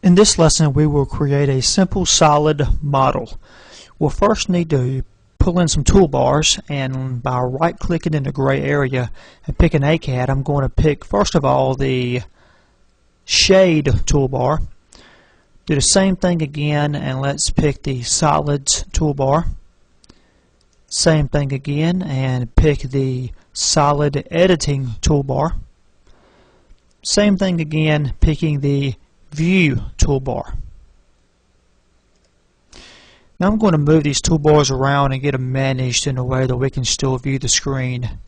In this lesson, we will create a simple solid model. We'll first need to pull in some toolbars, and by right-clicking in the gray area and picking AutoCAD, I'm going to pick, first of all, the shade toolbar. Do the same thing again, and let's pick the solids toolbar. Same thing again, and pick the solid editing toolbar. Same thing again, picking the view toolbar. Now I'm going to move these toolbars around and get them managed in a way that we can still view the screen.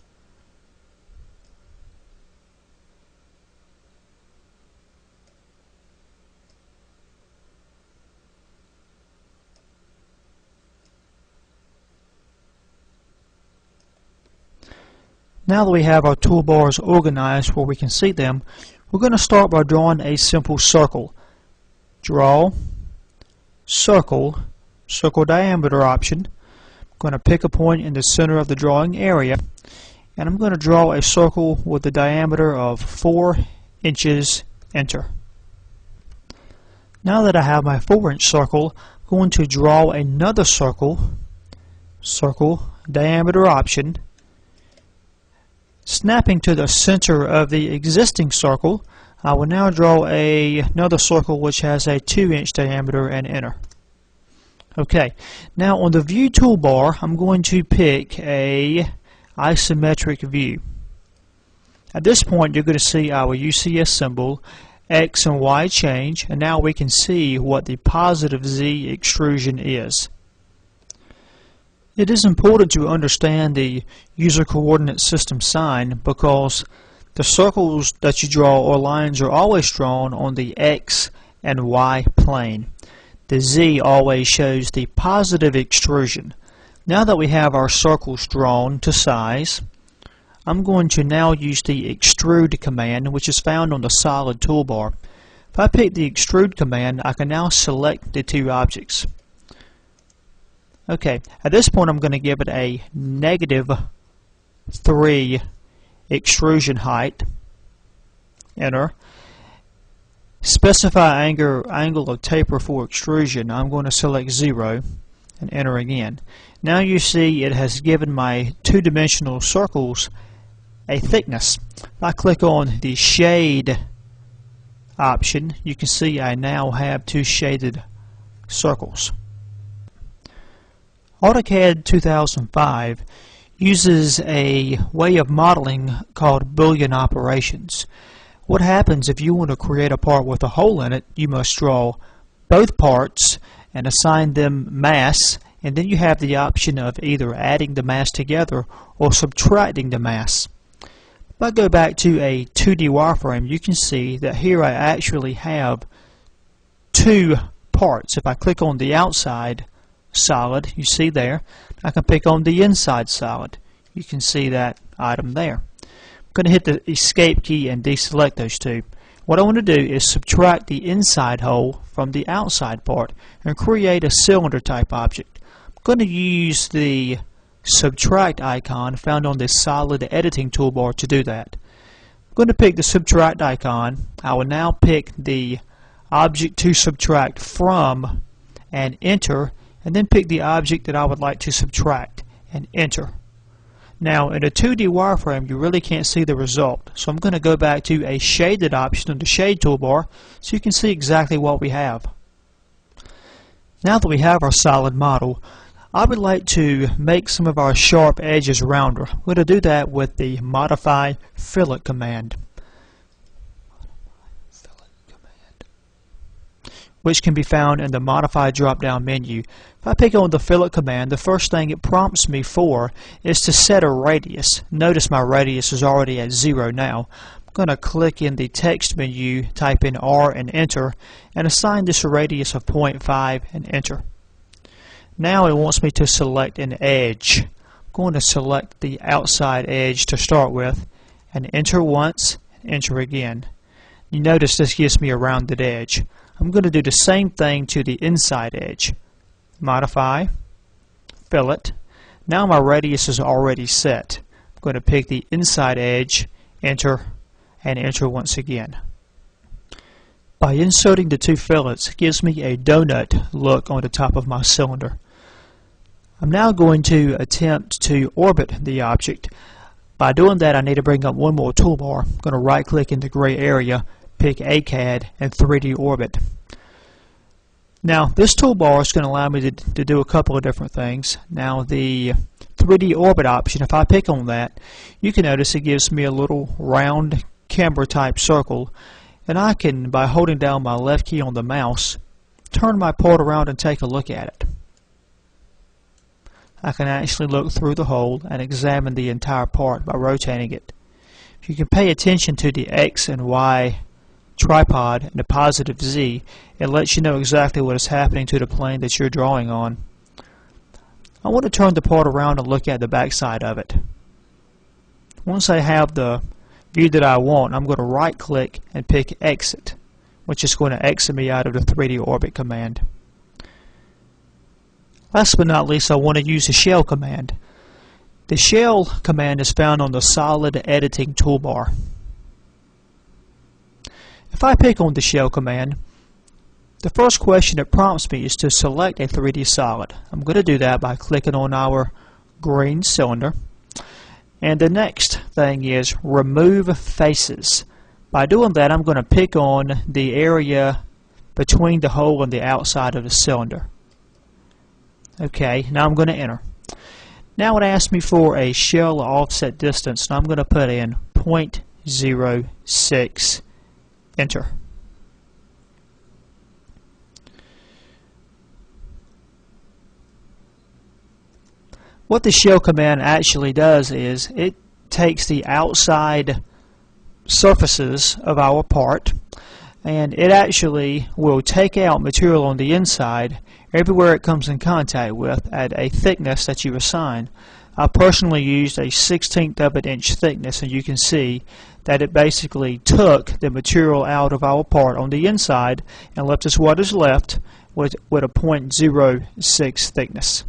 Now that we have our toolbars organized where we can see them, we're going to start by drawing a simple circle. Draw, circle, circle diameter option. I'm going to pick a point in the center of the drawing area, and I'm going to draw a circle with a diameter of 4 inches. Enter. Now that I have my 4-inch circle, I'm going to draw another circle, circle diameter option. Snapping to the center of the existing circle, I will now draw another circle which has a 2-inch diameter and enter. Okay, now on the view toolbar, I'm going to pick a isometric view. At this point, you're going to see our UCS symbol, X and Y change, and now we can see what the positive Z extrusion is. It is important to understand the user coordinate system sign because the circles that you draw or lines are always drawn on the X and Y plane. The Z always shows the positive extrusion. Now that we have our circles drawn to size, I'm going to now use the extrude command, which is found on the solid toolbar. If I pick the extrude command, I can now select the two objects. Okay, at this point I'm going to give it a -3 extrusion height. Enter. Specify angle of taper for extrusion. I'm going to select 0 and enter again. Now you see it has given my two-dimensional circles a thickness. If I click on the shade option, you can see I now have two shaded circles. AutoCAD 2005 uses a way of modeling called Boolean operations. What happens if you want to create a part with a hole in it, you must draw both parts and assign them mass, and then you have the option of either adding the mass together or subtracting the mass. If I go back to a 2D wireframe, you can see that here I actually have two parts. If I click on the outside solid, you see there, I can pick on the inside solid. You can see that item there. I'm going to hit the escape key and deselect those two. What I want to do is subtract the inside hole from the outside part and create a cylinder type object. I'm going to use the subtract icon found on the solid editing toolbar to do that. I'm going to pick the subtract icon. I will now pick the object to subtract from and enter, and then pick the object that I would like to subtract and enter. Now in a 2D wireframe you really can't see the result, so I'm going to go back to a shaded option on the shade toolbar so you can see exactly what we have. Now that we have our solid model, I would like to make some of our sharp edges rounder. We're going to do that with the modify fillet command, which can be found in the Modify drop-down menu. If I pick on the fillet command, the first thing it prompts me for is to set a radius. Notice my radius is already at 0 now. I'm going to click in the text menu, type in R and enter, and assign this a radius of 0.5 and enter. Now it wants me to select an edge. I'm going to select the outside edge to start with, and enter once, and enter again. You notice this gives me a rounded edge. I'm going to do the same thing to the inside edge. Modify, fillet. Now my radius is already set. I'm going to pick the inside edge, enter, and enter once again. By inserting the two fillets, it gives me a donut look on the top of my cylinder. I'm now going to attempt to orbit the object. By doing that, I need to bring up one more toolbar. I'm going to right click in the gray area, pick AutoCAD, and 3D Orbit. Now this toolbar is going to allow me to do a couple of different things. Now the 3D Orbit option, if I pick on that, you can notice it gives me a little round camber type circle, and I can, by holding down my left key on the mouse, turn my part around and take a look at it. I can actually look through the hole and examine the entire part by rotating it. If you can pay attention to the X and Y tripod and the positive Z, it lets you know exactly what is happening to the plane that you're drawing on. I want to turn the part around and look at the back side of it. Once I have the view that I want, I'm going to right click and pick Exit, which is going to exit me out of the 3D Orbit command. Last but not least, I want to use the Shell command. The Shell command is found on the Solid Editing toolbar. If I pick on the Shell command, the first question it prompts me is to select a 3D solid. I'm going to do that by clicking on our green cylinder. And the next thing is Remove Faces. By doing that, I'm going to pick on the area between the hole and the outside of the cylinder. Okay, now I'm going to enter. Now it asks me for a shell offset distance, and I'm going to put in 0.06. Enter. What the shell command actually does is it takes the outside surfaces of our part, and it actually will take out material on the inside everywhere it comes in contact with at a thickness that you assign. I personally used a 1/16 of an inch thickness, and you can see that it basically took the material out of our part on the inside and left us what is left with a 0.06 thickness.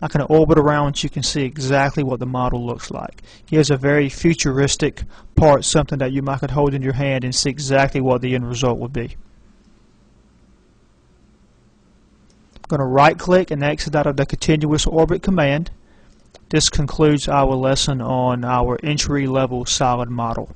I can orbit around so you can see exactly what the model looks like. Here's a very futuristic part, something that you might could hold in your hand and see exactly what the end result would be. I'm going to right click and exit out of the continuous orbit command. This concludes our lesson on our entry level solid model.